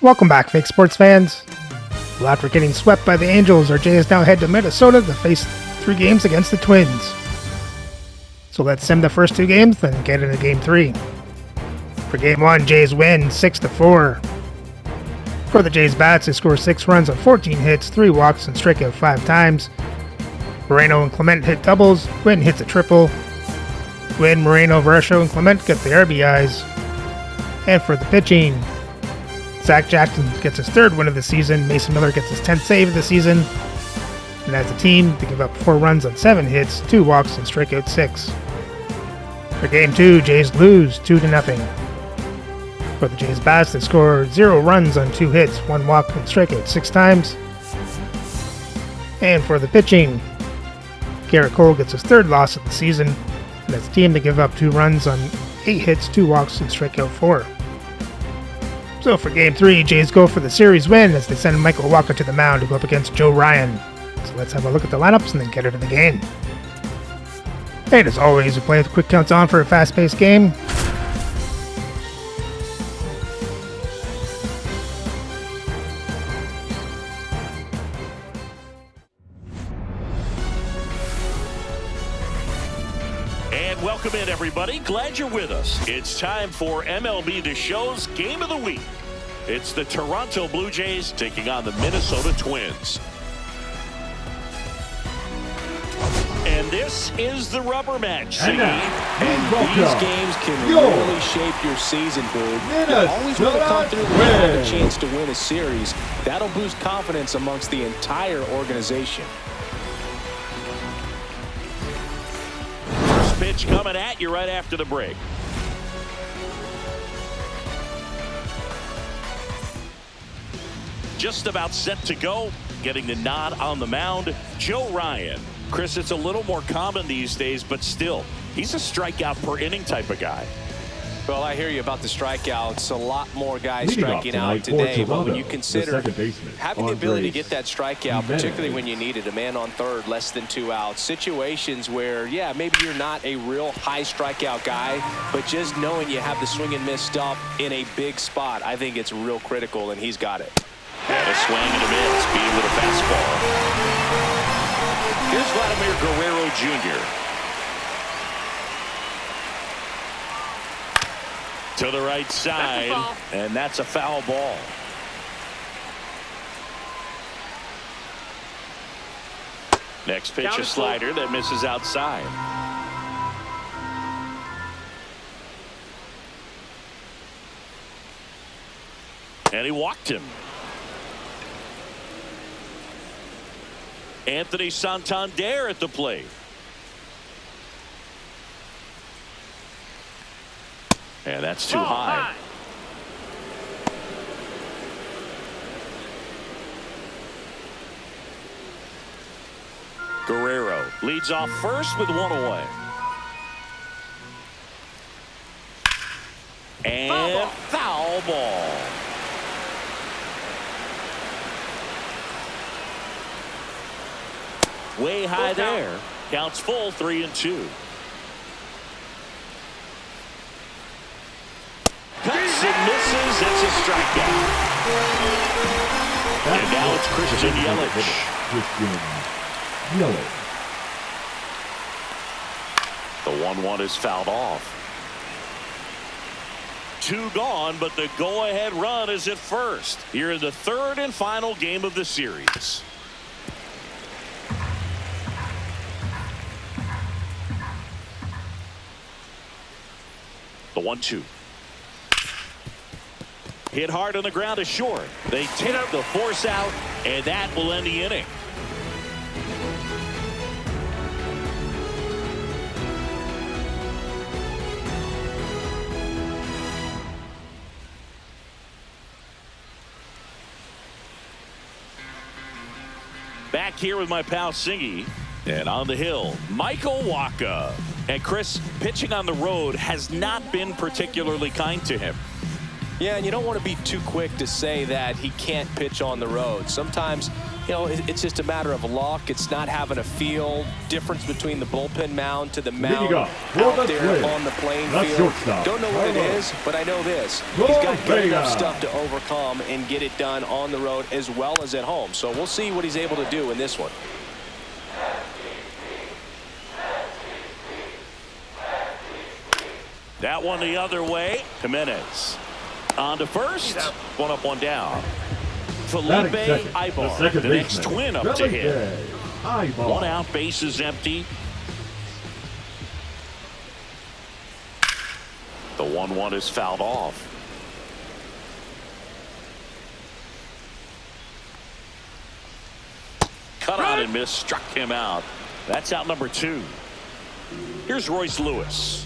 Welcome back, fake sports fans. Well, after getting swept by the Angels, our Jays now head to Minnesota to face 3 games against the Twins. So let's sim the first 2 games, then get into Game 3. For Game 1, Jays win 6-4. For the Jays bats, they score 6 runs on 14 hits, 3 walks, and strike out 5 times. Moreno and Clement hit doubles, Gwynn hits a triple. Gwynn, Moreno, Varsho, and Clement get the RBIs. And for the pitching, Zach Jackson gets his 3rd win of the season, Mason Miller gets his 10th save of the season, and as a team, they give up 4 runs on 7 hits, 2 walks, and strike out 6. For Game 2, Jays lose 2-0. For the Jays bats, they score 0 runs on 2 hits, 1 walk, and strike out 6 times. And for the pitching, Garrett Cole gets his 3rd loss of the season, and as a team, they give up 2 runs on 8 hits, 2 walks, and strike out 4. So for Game 3, Jays go for the series win as they send Michael Walker to the mound to go up against Joe Ryan. So let's have a look at the lineups and then get into the game. And as always, we play with quick counts on for a fast-paced game. Welcome in, everybody. Glad you're with us. It's time for MLB The Show's Game of the Week. It's the Toronto Blue Jays taking on the Minnesota Twins. And this is the rubber match. And these games can really shape your season, dude. You always want to come through and have a chance to win a series. That'll boost confidence amongst the entire organization. Pitch coming at you right after the break. Just about set to go, getting the nod on the mound, Joe Ryan. Chris, it's a little more common these days, but still, he's a strikeout per inning type of guy. Well, I hear you about the strikeouts. A lot more guys striking out today. But when you consider having the ability to get that strikeout, particularly when you needed a man on third, less than 2 outs, situations where, yeah, maybe you're not a real high strikeout guy, but just knowing you have the swing and miss stuff in a big spot, I think it's real critical, and he's got it. And a swing and a miss, beat him with a fastball. Here's Vladimir Guerrero Jr. To the right side, and that's a foul ball. Next pitch, a slider that misses outside. And he walked him. Anthony Santander at the plate. And that's too high. Guerrero leads off first with 1 away. And foul ball. Way high there. Counts full, 3-2. Cuts and misses. It's a strikeout. And now it's Christian Yelich. The 1-1 is fouled off. 2 gone, but the go-ahead run is at first. Here in the 3rd and final game of the series. The 1-2. Hit hard on the ground is short. They take the force out, and that will end the inning. Back here with my pal Singy, and on the hill, Michael Walker. And Chris, pitching on the road has not been particularly kind to him. Yeah, and you don't want to be too quick to say that he can't pitch on the road. Sometimes You know, it's just a matter of luck. It's not having a feel difference between the bullpen mound to the mound out there on the playing field. Don't know what it is, but I know this. He's got good enough stuff to overcome and get it done on the road as well as at home. So we'll see what he's able to do in this one. That one the other way. Jimenez on to first. One up, one down. Felipe Ibar, the next twin up to hit. One out, bases empty. The 1-1 is fouled off. Cut out and missed, struck him out. That's out number 2. Here's Royce Lewis.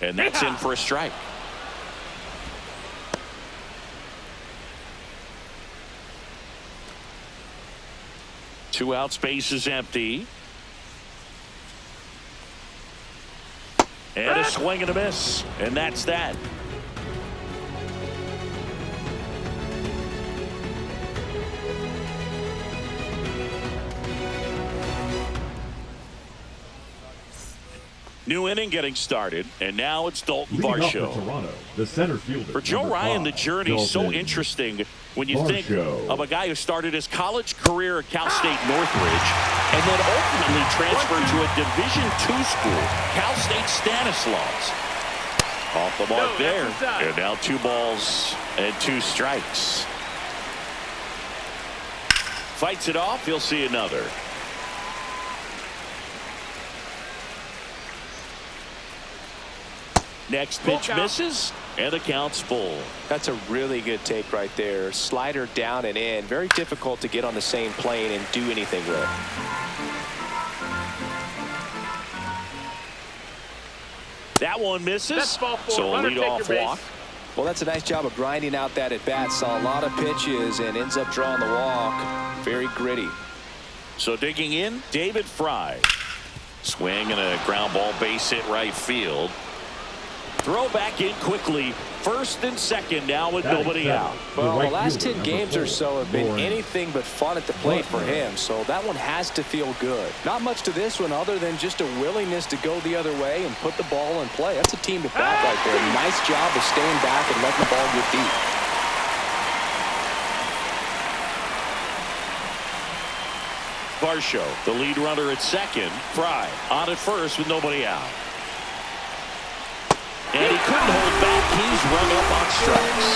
And that's in for a strike. Two outs, base is empty. And a swing and a miss. And that's that. New inning getting started, and now it's Dalton Varsho. Toronto, the center fielder. For Joe Ryan, the journey is so interesting when you think of a guy who started his college career at Cal State Northridge and then ultimately transferred to a Division II school, Cal State Stanislaus. Off the mark there. And now 2 balls and 2 strikes. Fights it off. He'll see another. Next pitch misses, and the count's full. That's a really good take right there. Slider down and in. Very difficult to get on the same plane and do anything with. That one misses, so a leadoff walk. Well, that's a nice job of grinding out that at bat. Saw a lot of pitches and ends up drawing the walk. Very gritty. So digging in, David Fry. Swing and a ground ball, base hit right field. Throw back in quickly. First and second now with nobody out. Well, the last 10 games or so have been anything but fun at the plate for him, so that one has to feel good. Not much to this one other than just a willingness to go the other way and put the ball in play. That's a team to bat right there. Nice job of staying back and letting the ball get deep. Varsho, the lead runner at second. Fry on at first with nobody out. And he couldn't hold back. He's run up on strikes.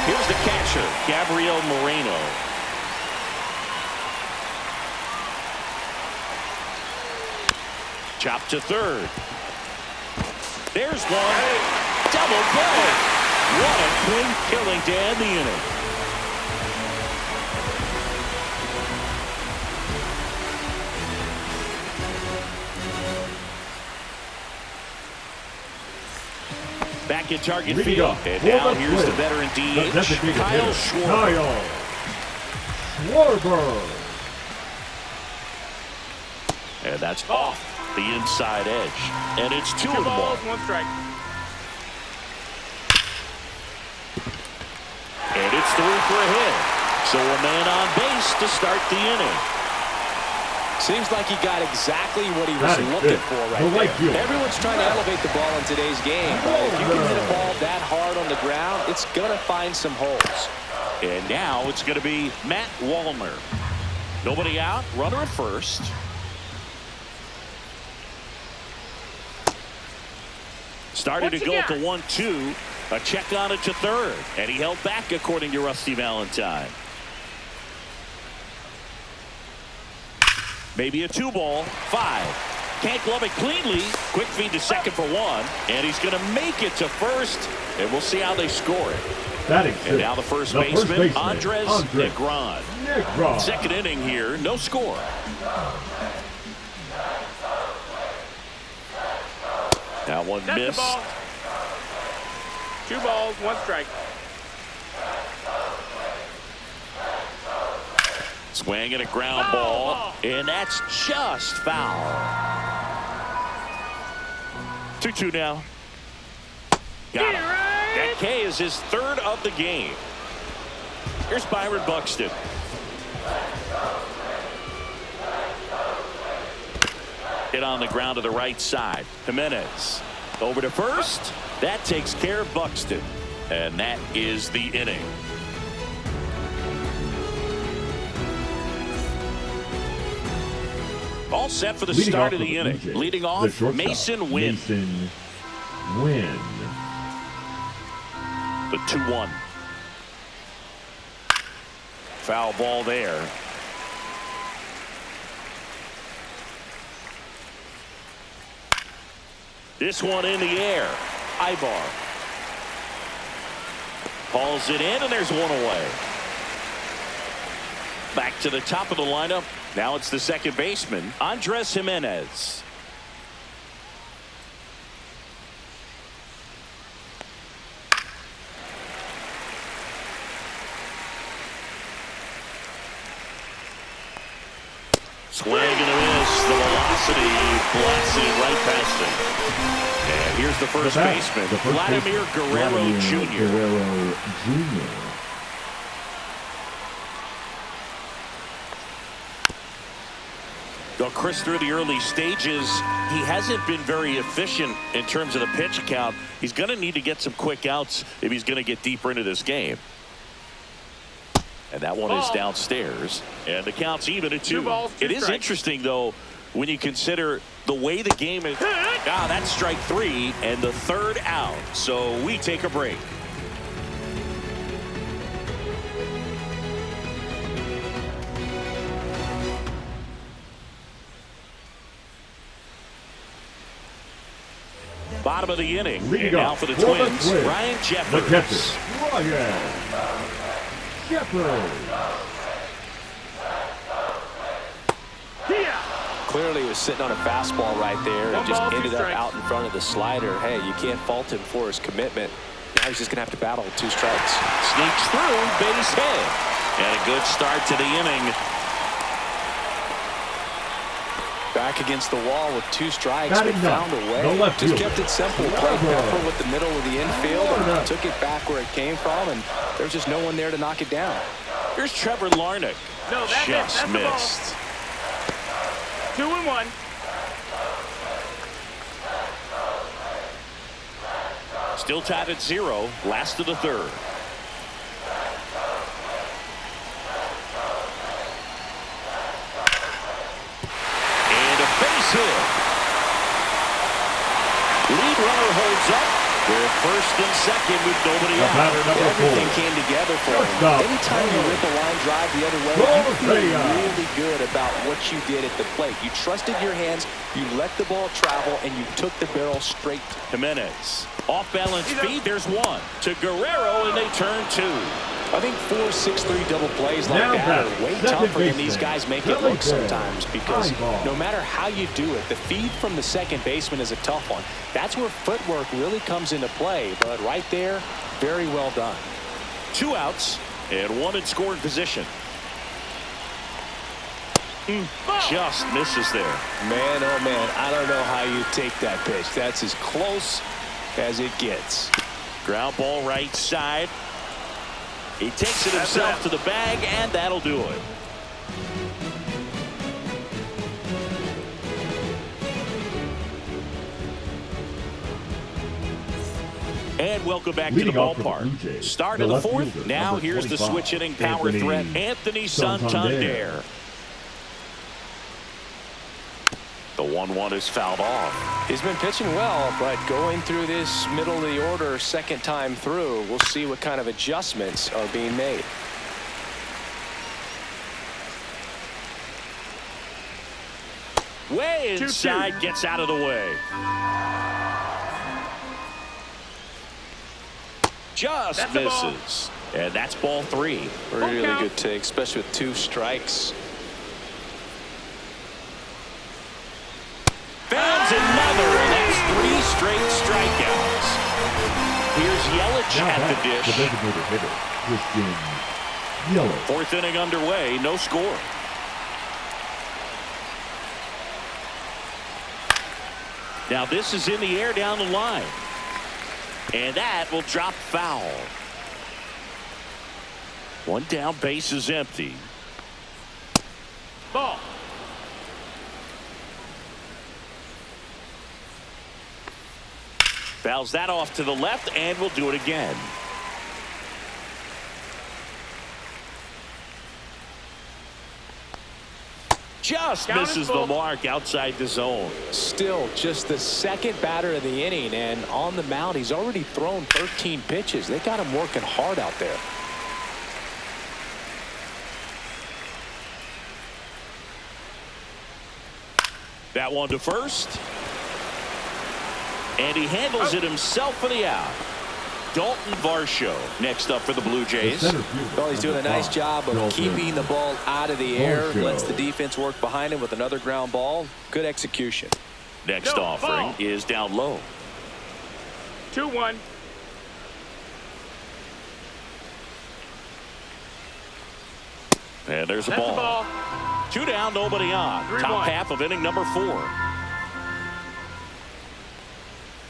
Here's the catcher, Gabriel Moreno. Chop to third. There's one. Double play. What a clean killing to end the inning. Back in target field. And now here's the veteran DH, Kyle Schwarber. And that's off the inside edge. And it's 2 balls, 1 strike. And it's through for a hit. So a man on base to start the inning. Seems like he got exactly what he was looking for right there. Everyone's trying to elevate the ball in today's game, but if you can hit a ball that hard on the ground, it's going to find some holes. And now it's going to be Matt Wallner. Nobody out, runner at first. Started to go to 1-2. A check on it to third. And he held back, according to Rusty Valentine. Maybe a 2 ball, 5. Can't glove it cleanly. Quick feed to second for 1. And he's going to make it to first. And we'll see how they score it. And now the first baseman, Andres Negron. Second inning here, no score. That one missed. 2 balls, 1 strike. Swing and a ground ball, and that's just foul. 2-2 now. Got him. That K is his third of the game. Here's Byron Buxton. Hit on the ground to the right side. Jimenez over to first. That takes care of Buxton. And that is the inning. All set for the start of the inning. Leading off, Mason Wynn. The 2-1. Foul ball there. This one in the air. Ibar hauls it in, and there's one away. Back to the top of the lineup. Now it's the second baseman, Andres Jimenez. Swing and a miss. The velocity blasting right past him. And here's the first baseman, Vladimir Guerrero Jr. Though Chris, through the early stages, he hasn't been very efficient in terms of the pitch count. He's going to need to get some quick outs if he's going to get deeper into this game. And that one is downstairs. And the count's even at 2. It is interesting, though, when you consider the way the game is. That's strike 3 and the third out. So we take a break. Bottom of the inning. And now for the Twins, Ryan Jeffers. Clearly he was sitting on a fastball right there and just ended up out in front of the slider. Hey, you can't fault him for his commitment. Now he's just going to have to battle with 2 strikes. Sneaks through, base hit. And a good start to the inning. Back against the wall with 2 strikes, but found a way. Just kept it simple. Played pepper with the middle of the infield. And took it back where it came from, and there's just no one there to knock it down. Here's Trevor Larnach. Just missed. 2-1. Still tied at 0. Last of the third. And a base hit. Lead runner holds up. They're first and second with nobody out. Everything came together for him. Anytime you rip a line drive the other way, you feel really good about what you did at the plate. You trusted your hands, you let the ball travel, and you took the barrel straight. Jimenez. Off balance feed. There's one to Guerrero, and they turn 2. I think 4, 6, 3 double plays like that are way tougher than these guys make it look sometimes, because no matter how you do it, the feed from the second baseman is a tough one. That's where footwork really comes into play, but right there, very well done. 2 outs and 1 in scoring position. Just misses there. Man, oh man, I don't know how you take that pitch. That's as close as it gets. Ground ball right side. He takes it himself to the bag, and that'll do it. And welcome back to the ballpark. Start of the 4th. Now here's the switch hitting power threat, Anthony Santander. The 1-1 is fouled off. He's been pitching well, but going through this middle of the order second time through, we'll see what kind of adjustments are being made. Way inside, gets out of the way. Just misses. And that's ball 3. Really good take, especially with 2 strikes. Fans another, and that's 3 straight strikeouts. Here's Yelich at the dish. The designated hitter, Christian Yelich. 4th inning underway, no score. Now this is in the air down the line. And that will drop foul. One down, base is empty. Ball. Fouls that off to the left, and we'll do it again. Just misses the mark outside the zone. Still just the second batter of the inning, and on the mound he's already thrown 13 pitches. They got him working hard out there. That one to first. And he handles it himself for the out. Dalton Varsho next up for the Blue Jays. Well, he's doing a nice job of keeping the ball out of the air. Lets the defense work behind him with another ground ball. Good execution. Next offering is down low. 2-1. And there's a ball. 2 down, nobody on. Top half of inning number 4.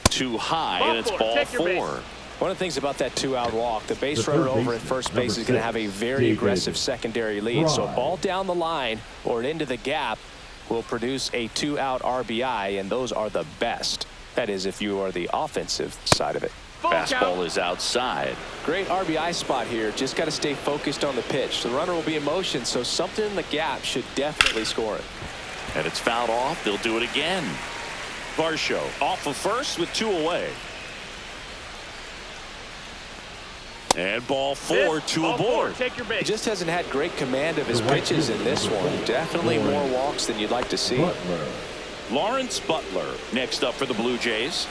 Too high, and it's ball 4. One of the things about that 2-out walk, the base runner over at first base is going to have a very aggressive secondary lead. So a ball down the line or into the gap will produce a 2-out RBI, and those are the best. That is, if you are the offensive side of it. Fastball is outside. Great RBI spot here. Just got to stay focused on the pitch. The runner will be in motion, so something in the gap should definitely score it. And it's fouled off. They'll do it again. Varsho off of first with 2 away. And ball 4, 2 aboard. Take your base. He just hasn't had great command of his pitches in this one. Definitely more walks than you'd like to see. Lawrence Butler next up for the Blue Jays.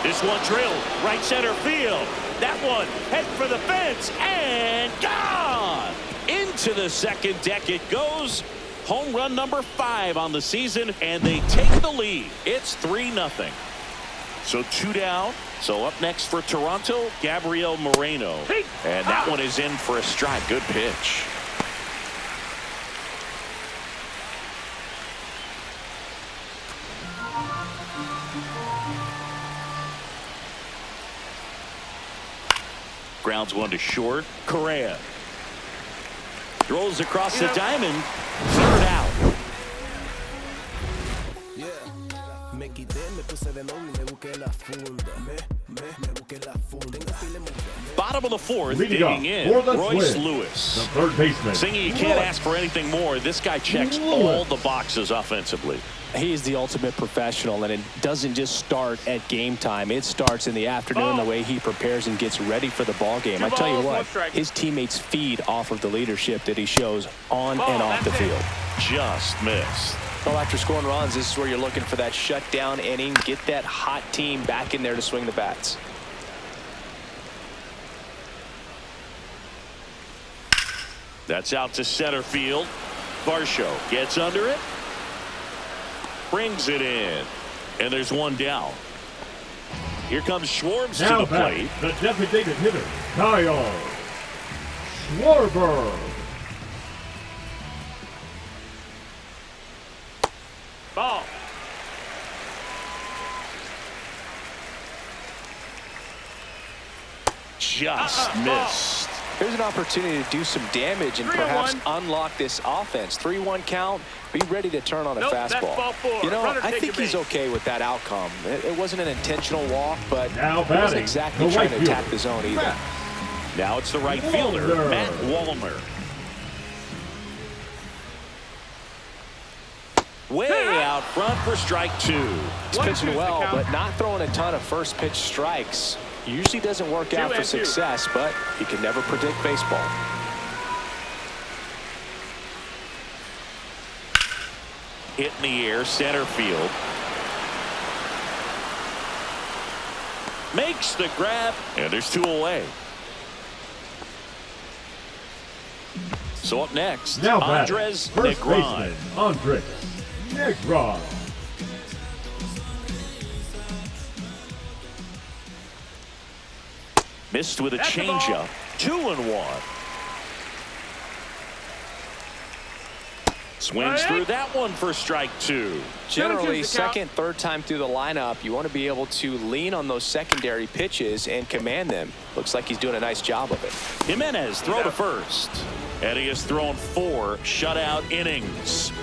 This one drilled right center field. That one head for the fence and gone. Into the second deck it goes. Home run number 5 on the season, and they take the lead. It's 3-0. So 2 down. So up next for Toronto, Gabriel Moreno. And that one is in for a strike. Good pitch. Grounds one to short. Correa throws across the diamond. 3rd out. Bottom of the 4th, digging in, Royce Lewis. The third baseman. Singing, you can't ask for anything more. This guy checks all the boxes offensively. He's the ultimate professional, and it doesn't just start at game time. It starts in the afternoon, the way he prepares and gets ready for the ball game. I tell you what, his teammates feed off of the leadership that he shows on and off the field. Just missed. Well, after scoring runs, this is where you're looking for that shutdown inning. Get that hot team back in there to swing the bats. That's out to center field. Varsho gets under it. Brings it in. And there's 1 down. Here comes Schwartz to the plate. The designated hitter, Kyle Schwarber. Ball. Just missed. There's an opportunity to do some damage and perhaps unlock this offense. 3-1 count. Be ready to turn on a fastball. You know, I think he's okay with that outcome. It wasn't an intentional walk, but he wasn't exactly trying to attack the zone either. Now it's the right fielder, Matt Wallner. Way out front for strike 2. He's pitching well, but not throwing a ton of first pitch strikes. Usually doesn't work out for success, but you can never predict baseball. Hit in the air, center field. Makes the grab, and there's 2 away. So up next, Andres Negron. Andres Negron. Missed with a changeup. 2-1. Swings through that one for strike 2. Generally, second, third time through the lineup, you want to be able to lean on those secondary pitches and command them. Looks like he's doing a nice job of it. Jimenez throw to first. And he has thrown 4 shutout innings.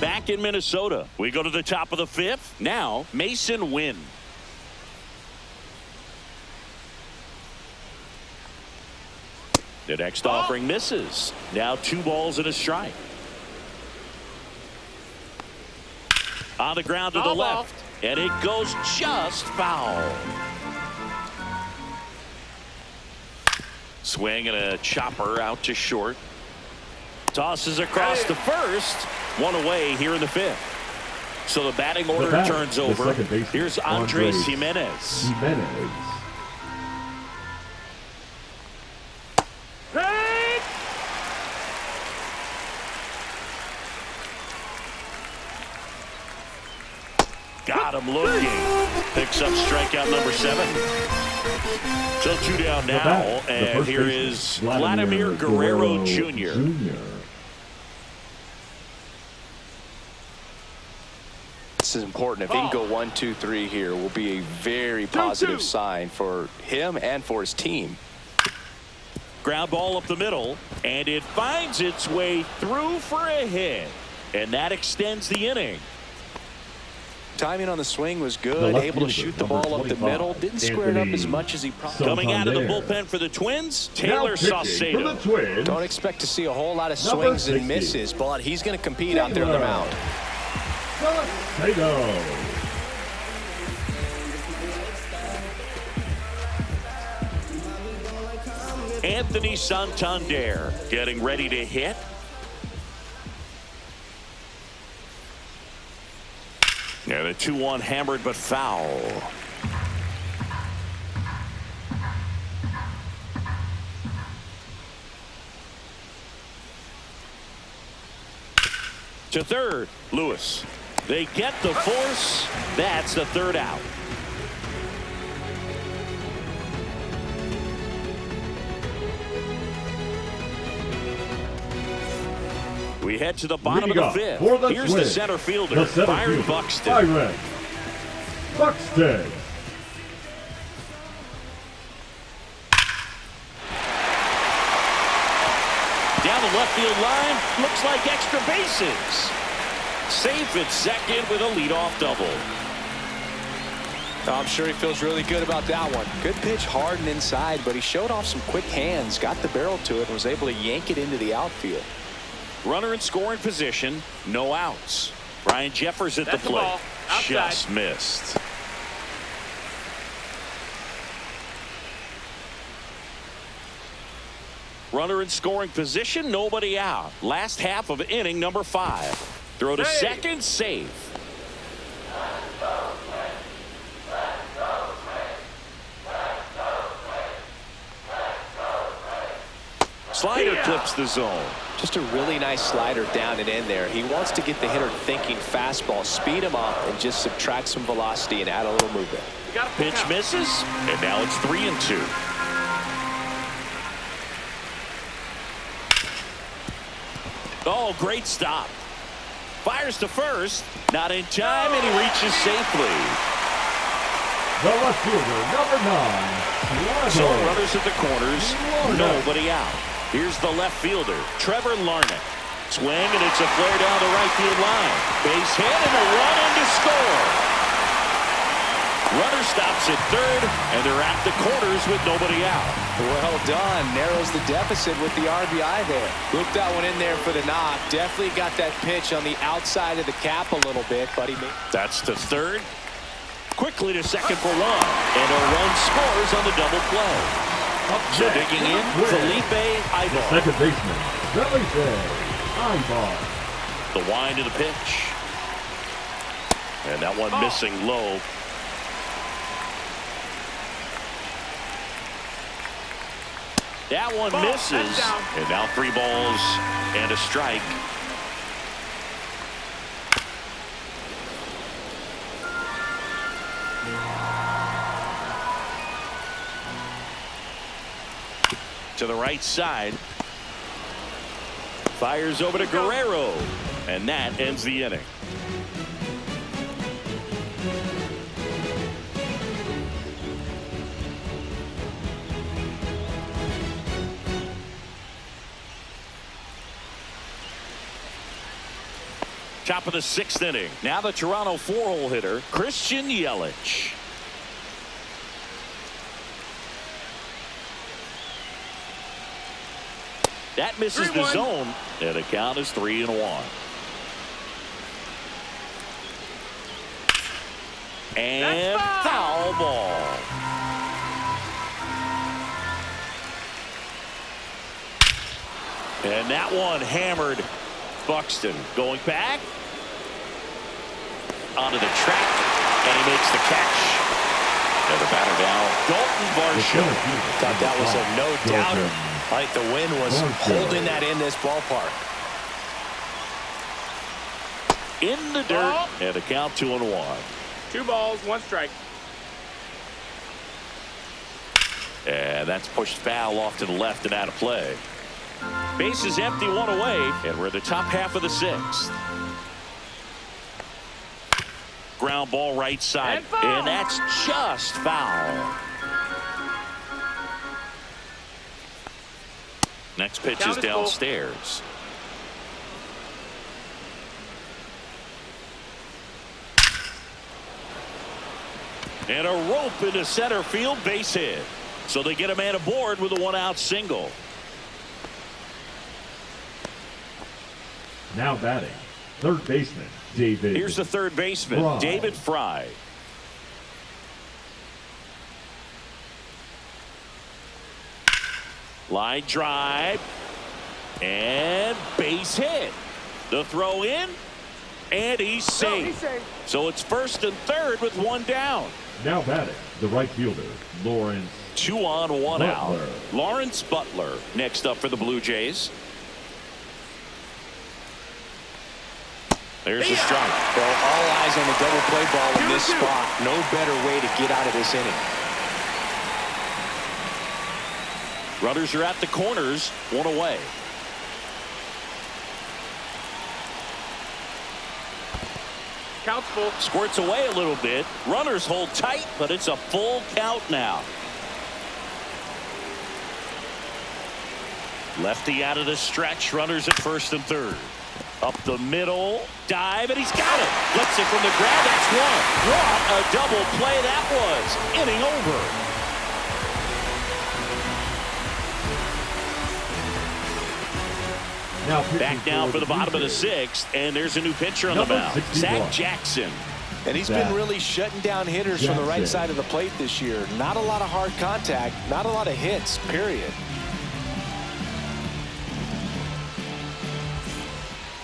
Back in Minnesota, we go to the top of the 5th. Now, Mason Wynn. The next offering misses. Now 2 balls and a strike. On the ground to the left, and it goes just foul. Swing and a chopper out to short. Tosses across to first. 1 away here in the 5th. So the batting order turns over. Here's Andres Jimenez. Got him looking. Picks up strikeout number 7. So 2 down now, and here is Vladimir Guerrero Jr. This is important. If he can go 1, 2, 3 here, will be a very positive sign for him and for his team. Ground ball up the middle, and it finds its way through for a hit, and that extends the inning. Timing on the swing was good. Able to shoot the ball up the middle. Didn't square it up as much as he probably. Coming out of the bullpen for the Twins, Taylor Saucedo. Don't expect to see a whole lot of swings and misses, but he's going to compete out there on the mound. Anthony Santander getting ready to hit. Yeah, the 2-1 hammered but foul. To third, Lewis. They get the force. That's the 3rd out. We head to the bottom of the 5th. Here's the center fielder, Byron Buxton. Down the left field line, looks like extra bases. Safe at second with a leadoff double. I'm sure he feels really good about that one. Good pitch, hard and inside, but he showed off some quick hands, got the barrel to it, and was able to yank it into the outfield. Runner in scoring position, no outs. Ryan Jeffers at the plate. Just missed. Runner in scoring position, nobody out. Last half of inning number 5. Throw to second, safe. Slider clips the zone. Just a really nice slider down and in there. He wants to get the hitter thinking fastball, speed him up, and just subtract some velocity and add a little movement. Pitch misses, and now it's 3-2. Oh, great stop. Fires to first. Not in time, and he reaches safely. The left fielder, number 9. So runners at the corners, nobody out. Here's the left fielder, Trevor Larnach. Swing, and it's a flare down the right field line. Base hit, and a run in to score. Runner stops at third, and they're at the corners with nobody out. Well done. Narrows the deficit with the RBI there. Looped that one in there for the knock. Definitely got that pitch on the outside of the cap a little bit, but he made. That's to third. Quickly to second for 1. And a run scores on the double play. So digging in, Felipe Ibar. Second baseman, Felipe Ibar. The wind of the pitch. And that one missing low. That one misses. And now 3 balls and a strike. To the right side. Fires over to Guerrero. And that ends the inning. Top of the 6th inning. Now the Toronto 4-hole hitter, Christian Yelich. That misses the zone, and the count is 3-1. And foul ball. And that one hammered. Buxton going back onto the track, and he makes the catch. And the batter now, Dalton Varsho. Thought that was a no-doubter. I think the wind was holding that in this ballpark. In the dirt, and the count 2-1. 2 balls, 1 strike. And that's pushed foul off to the left and out of play. Base is empty, 1 away, and we're in the top half of the 6th. Ground ball right side, and that's just foul. Next pitch is downstairs. And a rope into center field, base hit. So they get a man aboard with a 1-out single. Now batting, third baseman, David. Here's the third baseman, Fry. David Fry. Line drive. And base hit. The throw in. And he's safe. So it's 1st and 3rd with 1 down. Now batting, the right fielder, Lawrence. 2 on, 1 out. Butler. Lawrence Butler next up for the Blue Jays. There's the strike. Well, all eyes on the double play ball in this spot. No better way to get out of this inning. Runners are at the corners, 1 away. Count's full. Squirts away a little bit. Runners hold tight, but it's a full count now. Lefty out of the stretch. Runners at 1st and 3rd. Up the middle, dive, and he's got it. Flips it from the grab. That's 1. What a double play that was. Inning over. Back now for the bottom of the 6th, and there's a new pitcher on the mound, Zach Jackson. And he's been really shutting down hitters from the right side of the plate this year. Not a lot of hard contact, not a lot of hits, period.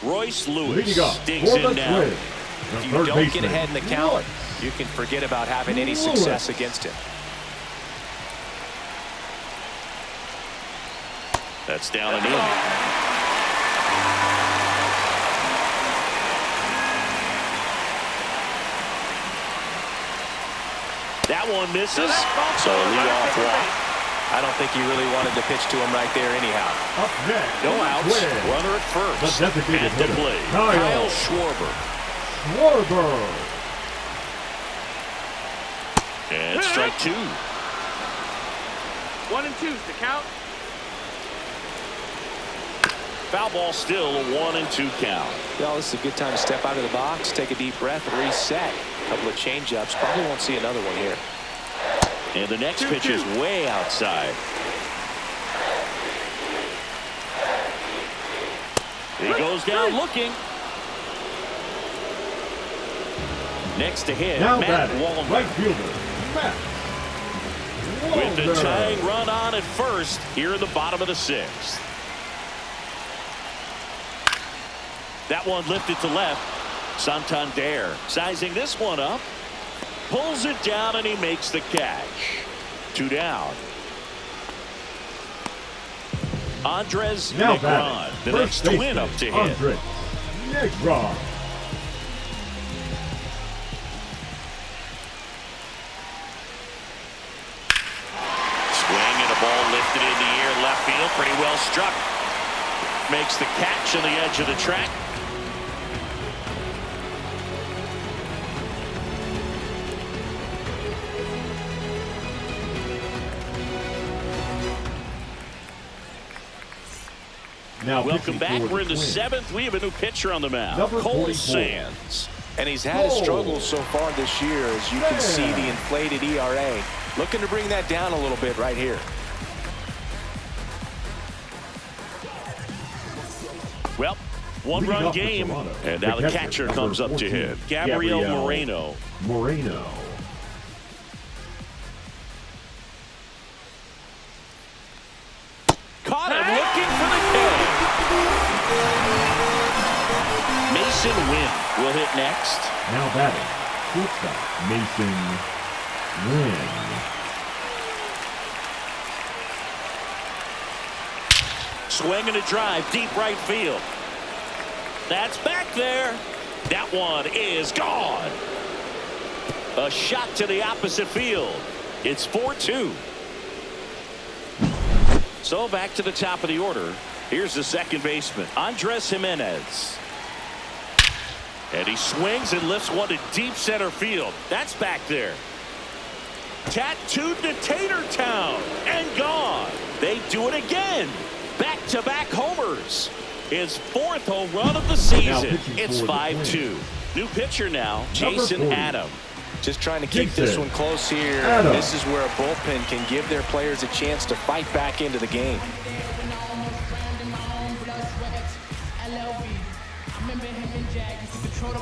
Royce Lewis digs in now. If you don't get ahead in the count, you can forget about having any success against him. That's down and in. That one misses. So a leadoff walk. I don't think he really wanted to pitch to him right there anyhow. Up next, no outs. Runner at 1st. At the plate, Kyle Schwarber. And strike 2. 1 and 2's the count. Foul ball still, a 1 and 2 count. Well, this is a good time to step out of the box, take a deep breath, and reset. A couple of change-ups. Probably won't see another one here. And the next pitch is way outside. He goes down looking. Next to hit, Matt Wallner. Right fielder, Matt With the tying run on at 1st here in the bottom of the 6th. That one lifted to left. Santander sizing this one up. Pulls it down and he makes the catch. 2 down. Andres Negron, the next to win up to hit. Andres Negron. Swing and a ball Lifted in the air, left field, pretty well struck. Makes the catch on the edge of the track. Now welcome back. We're in the Twins. 7th. We have a new pitcher on the mound. Number Cole 44. Sands. And he's had his struggles so far this year, as you can see the inflated ERA. Looking to bring that down a little bit right here. Well, one-run game, and now the catcher comes up to hit. Gabriel Moreno. Caught him looking for the kill. Mason Wynn will hit next. Now batting, shortstop Mason Wynn. Swing and a drive, deep right field. That's back there. That one is gone. A shot to the opposite field. It's 4-2. So back to the top of the order. Here's the second baseman, Andres Jimenez. And he swings and lifts one to deep center field. That's back there. Tattooed to Tatertown and gone. They do it again. Back-to-back homers. His 4th home run of the season. It's 5-2. New pitcher now, Jason Adam. Just trying to keep this one close here. This is where a bullpen can give their players a chance to fight back into the game.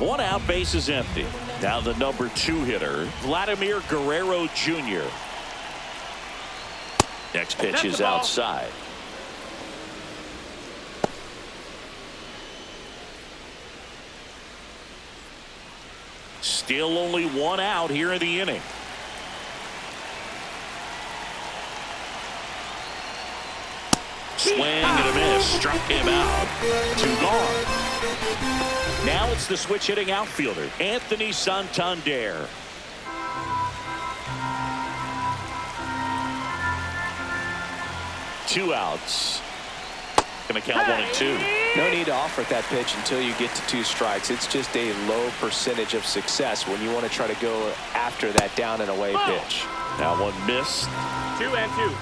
One out, base is empty. Now the number 2 hitter, Vladimir Guerrero Jr. Next pitch is outside. Still only 1 out here in the inning. Swing and a miss. Struck him out. 2 gone. Now it's the switch hitting outfielder, Anthony Santander. Two outs. Gonna count 1 and 2. No need to offer that pitch until you get to 2 strikes. It's just a low percentage of success when you want to try to go after that down and away pitch. Now 1 missed. 2 and 2.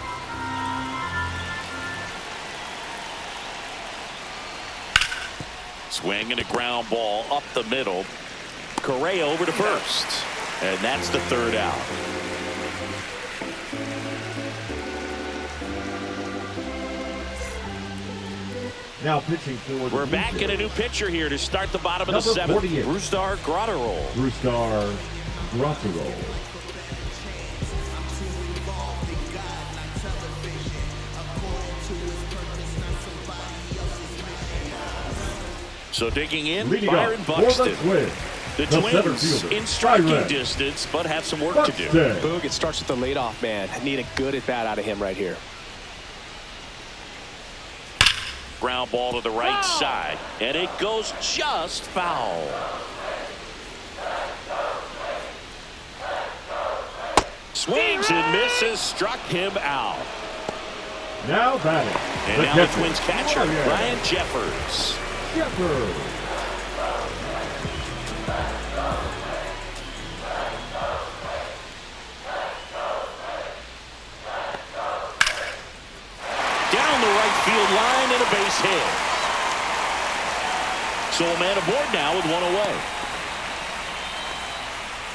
Swing and a ground ball up the middle. Correa over to first. And that's the 3rd out. Now pitching for the We're back in a new pitcher here to start the bottom of the 7th. Brusdar Graterol. Brusdar Graterol. So digging in, Leading Byron up Buxton. the Twins in striking distance, but have some work to do. Boog, it starts with the leadoff man. Need a good at-bat out of him right here. Ground ball to the right side, and it goes just foul. Swings and misses, struck him out. Now batting. And now the Twins catcher, Ryan Jeffers. Down the right field line and a base hit. So a man aboard now with 1 away.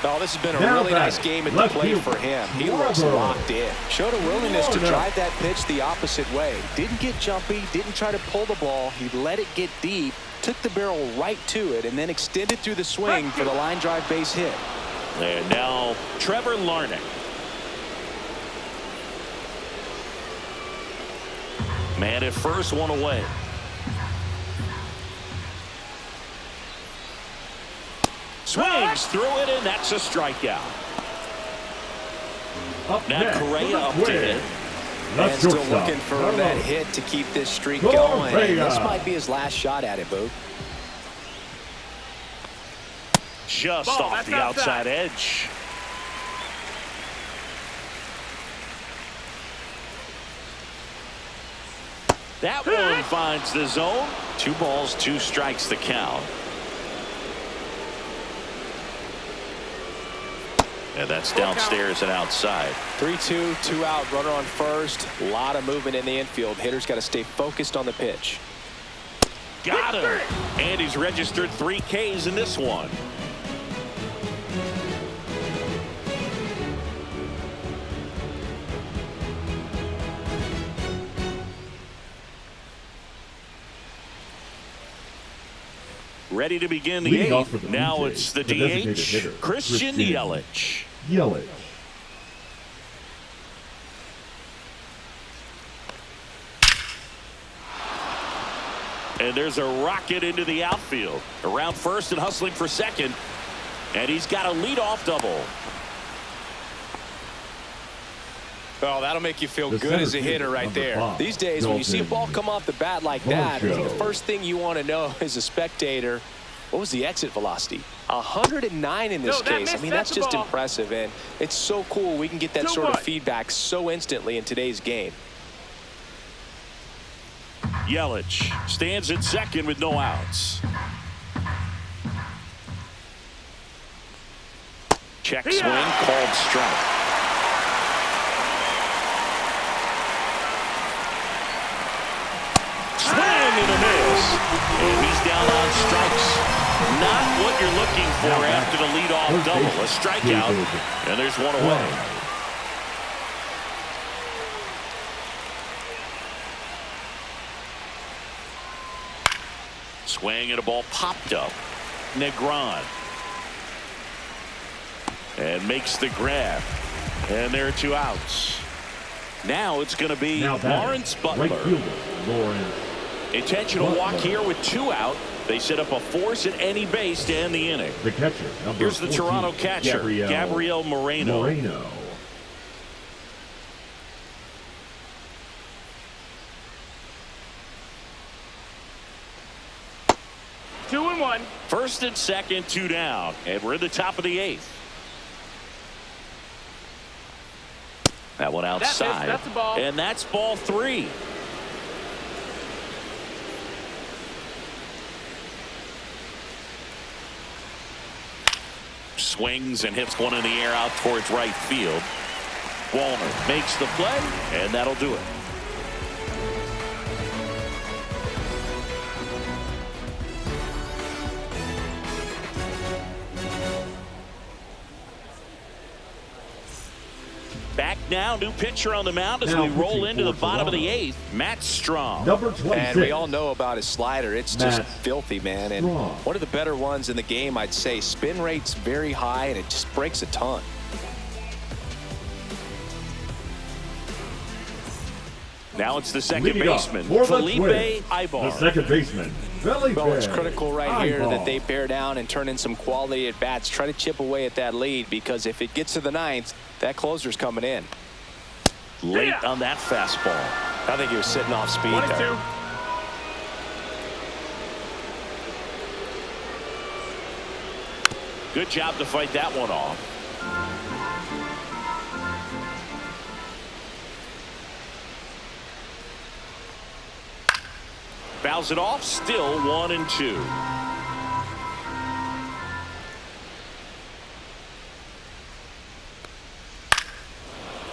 Oh, this has been a really nice game at the plate for him. He looks locked in. Showed a willingness to drive that pitch the opposite way. Didn't get jumpy, didn't try to pull the ball. He let it get deep, took the barrel right to it, and then extended through the swing for the line drive base hit. And now Trevor Larnach. Man at first, 1 away. Swings through it, and that's a strikeout. Now Correa up to hit. And still looking for that hit to keep this streak going. And this might be his last shot at it, Boog. Just off the outside edge. That one finds the zone. 2 balls, 2 strikes the count. And that's downstairs and outside. 3-2, 2 out, runner on first. A lot of movement in the infield. Hitter's got to stay focused on the pitch. Got him. And he's registered 3 Ks in this one. Ready to begin the 8th. Now it's the DH, Christian Yelich. And there's a rocket into the outfield. Around first and hustling for second. And he's got a leadoff double. Oh, that'll make you feel good as a hitter right there. These days, when you see a ball come off the bat like that, the first thing you want to know as a spectator, what was the exit velocity? 109 in this case. I mean, that's just impressive, and it's so cool we can get that sort of feedback so instantly in today's game. Yelich stands at second with no outs. Check swing, called strike. Swing and a miss. And he's down on strikes. Not what you're looking for after the leadoff double. A strikeout, and there's one away. Swing and a ball popped up. Negron. And makes the grab. And there are 2 outs. Now it's going to be Lawrence Butler. Intentional walk here with 2 out. They set up a force at any base to end the inning. The catcher, here's the Toronto catcher, Gabriel Moreno. 2-1. First and second, 2 down. And we're in the top of the 8th. That one outside. That's a ball. And that's ball 3. Swings and hits one in the air out towards right field. Wallner makes the play, and that'll do it. Back now, new pitcher on the mound as we roll into the bottom of the 8th. Matt Strong. Number 26. And we all know about his slider. It's just filthy, man. And one of the better ones in the game, I'd say. Spin rate's very high, and it just breaks a ton. Now it's the second baseman, Felipe Ibar. The second baseman, Felipe. Well, it's critical right here that they bear down and turn in some quality at bats. Try to chip away at that lead, because if it gets to the 9th, that closer's coming in. Late on that fastball. I think he was sitting off speed there. 1-2. Good job to fight that one off. Fouls it off, still 1-2.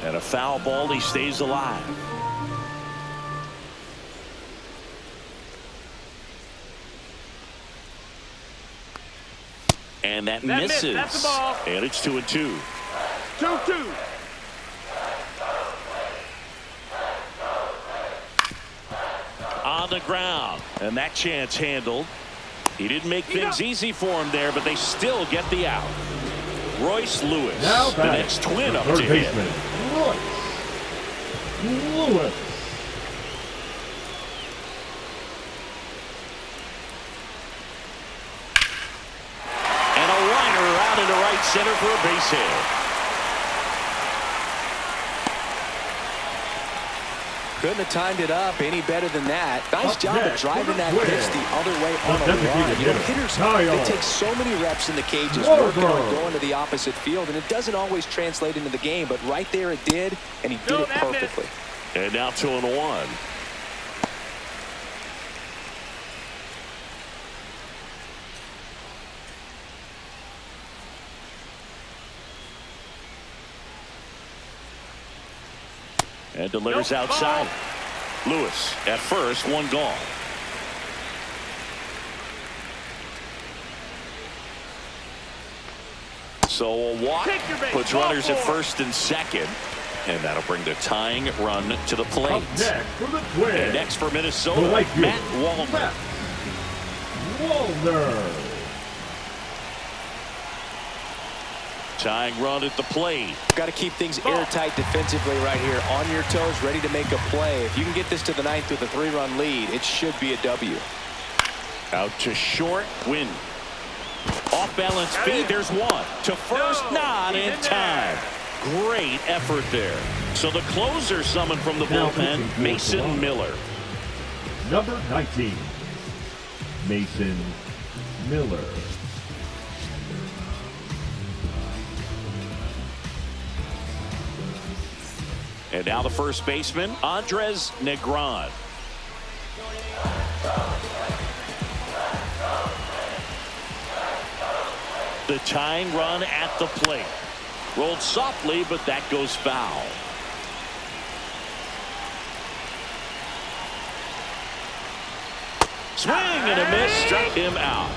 And a foul ball, he stays alive. And that misses. That's the ball. And it's 2-2. 2-2. On the ground, and that chance handled. He didn't make things easy for him there, but they still get the out. Royce Lewis, the next twin up to hit. Lewis. And a liner out into right center for a base hit. Couldn't have timed it up any better than that. Nice job of driving that pitch the other way on a run. You know, hitters, they take so many reps in the cages, working on going to the opposite field, and it doesn't always translate into the game, but right there it did, and he did it perfectly. And now 2-1. And delivers outside. Lewis at first, one gone. So a walk puts runners at first and second. And that'll bring the tying run to the plate. And next for Minnesota, Matt Wallner. Tying run at the plate. Got to keep things airtight defensively right here. On your toes, ready to make a play. If you can get this to the ninth with a 3-run lead, it should be a W. Out to short, win. Off balance feed, there's one. To first, not in time. Great effort there. So the closer summoned from the bullpen, Mason Miller. Number 19, Mason Miller. And now the first baseman, Andres Negron. The tying run at the plate. Rolled softly, but that goes foul. Swing and a miss, struck him out.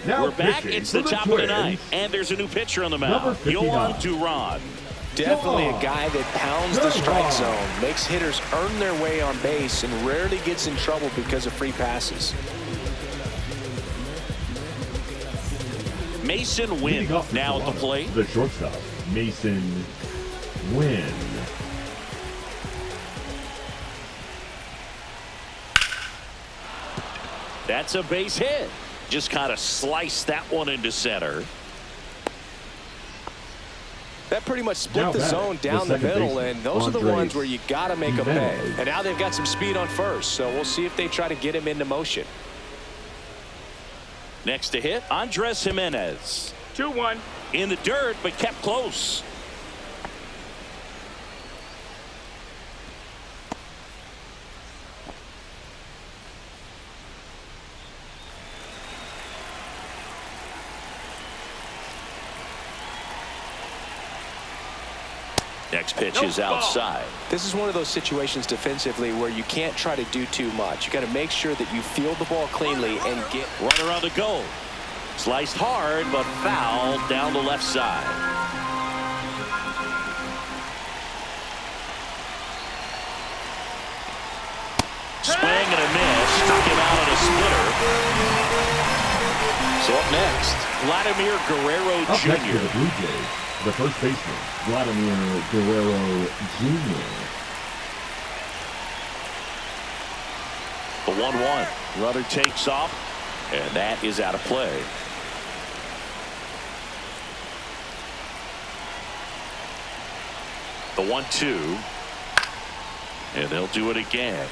Now we're back. It's the top of the ninth, and there's a new pitcher on the mound, Yohan Duran. Definitely a guy that pounds the strike zone, makes hitters earn their way on base, and rarely gets in trouble because of free passes. Mason Wynn now at the plate. The shortstop, Mason Wynn. That's a base hit. Just kind of sliced that one into center. That pretty much split the zone down the middle, and those are the ones where you got to make a pay. And now they've got some speed on first, so we'll see if they try to get him into motion. Next to hit, Andres Jimenez. 2-1. In the dirt, but kept close. Next pitch is outside. This is one of those situations defensively where you can't try to do too much. You got to make sure that you field the ball cleanly and get runner on the goal. Sliced hard, but foul down the left side. Swing and a miss. Struck him out on a splitter. So up next, Vladimir Guerrero Up next Jr. to the Blue Jays, the first baseman, Vladimir Guerrero Jr. The 1-1. Runner takes off, and that is out of play. The 1-2. And they'll do it again.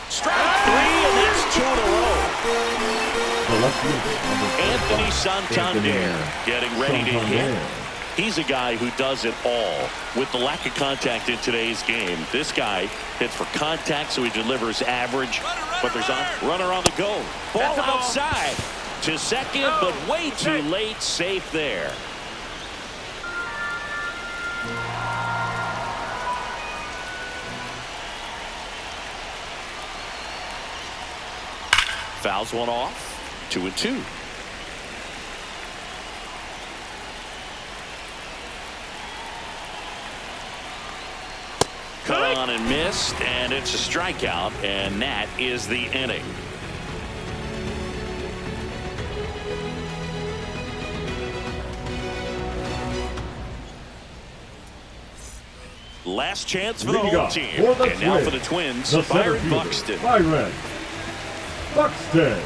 Strike three, and that's 2 in a row. Anthony Santander getting ready to hit. He's a guy who does it all. With the lack of contact in today's game, this guy hits for contact, so he delivers average. But there's a runner on the go. Ball outside to second, but way too late. Safe there. Fouls one off. 2-2. Cut on and missed, and it's a strikeout, and that is the inning. Last chance for the home team. And now for the Twins, Byron Buxton. Byron Buxton.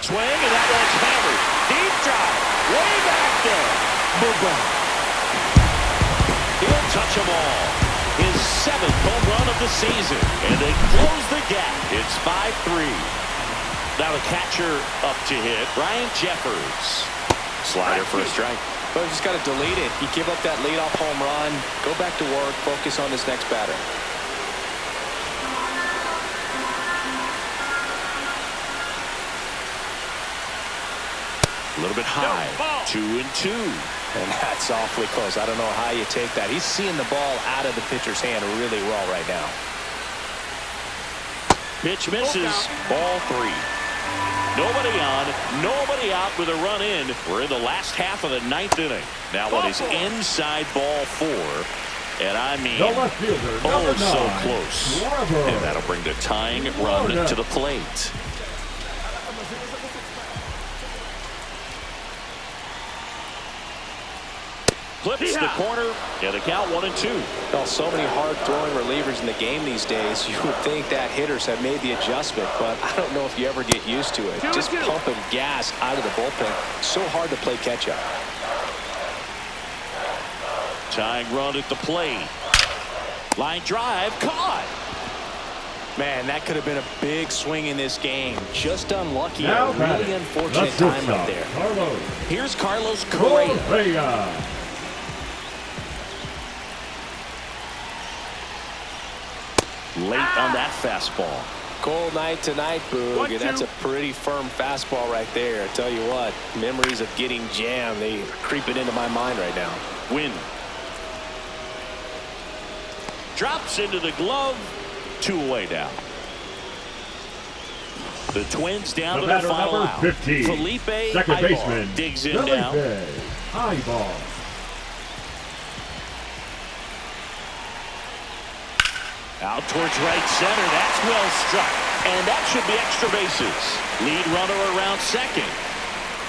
Swing, and that one's hammered. Deep drive. Way back there. Boom. He'll touch them all. His 7th home run of the season. And they close the gap. It's 5-3. Now the catcher up to hit, Ryan Jeffers. Slider for a strike. But just got to delete it. You give up that leadoff home run, go back to work, focus on this next batter. A little bit high, 2-2. And that's awfully close. I don't know how you take that. He's seeing the ball out of the pitcher's hand really well right now. Pitch misses, ball 3. Nobody on, nobody out with a run in. We're in the last half of the 9th inning. Now it is inside ball 4. And I mean, so close. And that'll bring the tying run to the plate. Clips the corner, and the count 1-2. Well, so many hard-throwing relievers in the game these days. You would think that hitters have made the adjustment, but I don't know if you ever get used to it. Just pumping gas out of the bullpen. So hard to play catch-up. Tying run at the plate. Line drive, caught. Man, that could have been a big swing in this game. Just unlucky. Now A really unfortunate time right there. Here's Carlos Correa. Late on that fastball. Cold night tonight, Boog, and that's a pretty firm fastball right there. I tell you what, memories of getting jammed, they are creeping into my mind right now. Win. Drops into the glove. 2 away now. The Twins down to the final out. 15. Felipe Second baseman digs in now. High ball. Out towards right center. That's well struck. And that should be extra bases. Lead runner around second.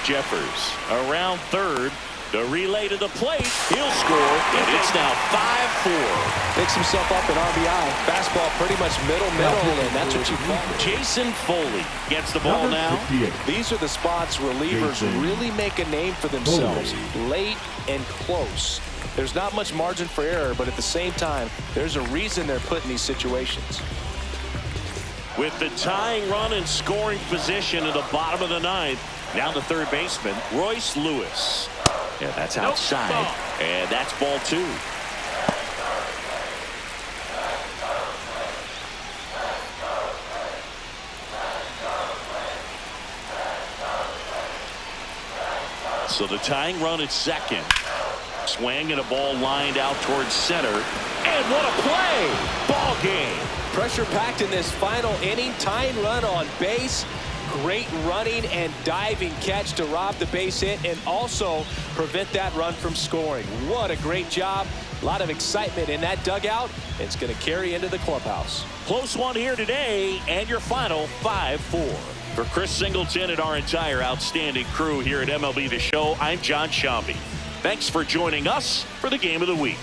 Jeffers around third. The relay to the plate. He'll score. And it's now 5-4. Picks himself up an RBI. Fastball pretty much middle, and that's what you want. Jason Foley gets the ball now. These are the spots relievers really make a name for themselves. Late and close. There's not much margin for error, but at the same time, there's a reason they're put in these situations. With the tying run in scoring position at the bottom of the 9th, now the third baseman, Royce Lewis. Yeah, that's outside, and that's ball 2. So the tying run at second. Swing and a ball lined out towards center. And what a play! Ball game. Pressure packed in this final inning. Tying run on base. Great running and diving catch to rob the base hit and also prevent that run from scoring. What a great job. A lot of excitement in that dugout. It's going to carry into the clubhouse. Close one here today, and your final 5-4. For Chris Singleton and our entire outstanding crew here at MLB The Show, I'm John Shambi. Thanks for joining us for the Game of the Week.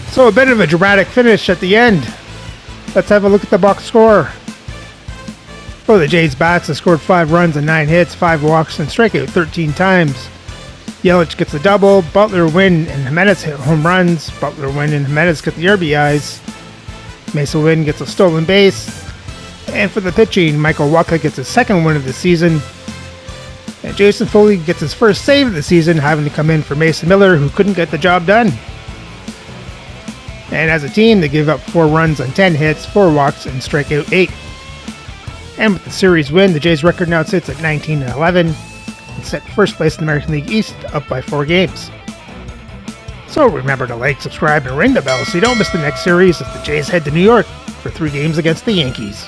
So a bit of a dramatic finish at the end. Let's have a look at the box score. For the Jays bats, they scored 5 runs and 9 hits, 5 walks, and strike out 13 times. Yelich gets a double, Butler, Wynn, and Jimenez hit home runs. Butler, Wynn, and Jimenez get the RBIs. Mesa Wynn gets a stolen base. And for the pitching, Michael Wacha gets his second win of the season. And Jason Foley gets his first save of the season, having to come in for Mason Miller, who couldn't get the job done. And as a team, they gave up 4 runs on 10 hits, 4 walks, and strike out 8. And with the series win, the Jays' record now sits at 19-11 and set first place in the American League East, up by 4 games. So remember to like, subscribe, and ring the bell so you don't miss the next series as the Jays head to New York for 3 games against the Yankees.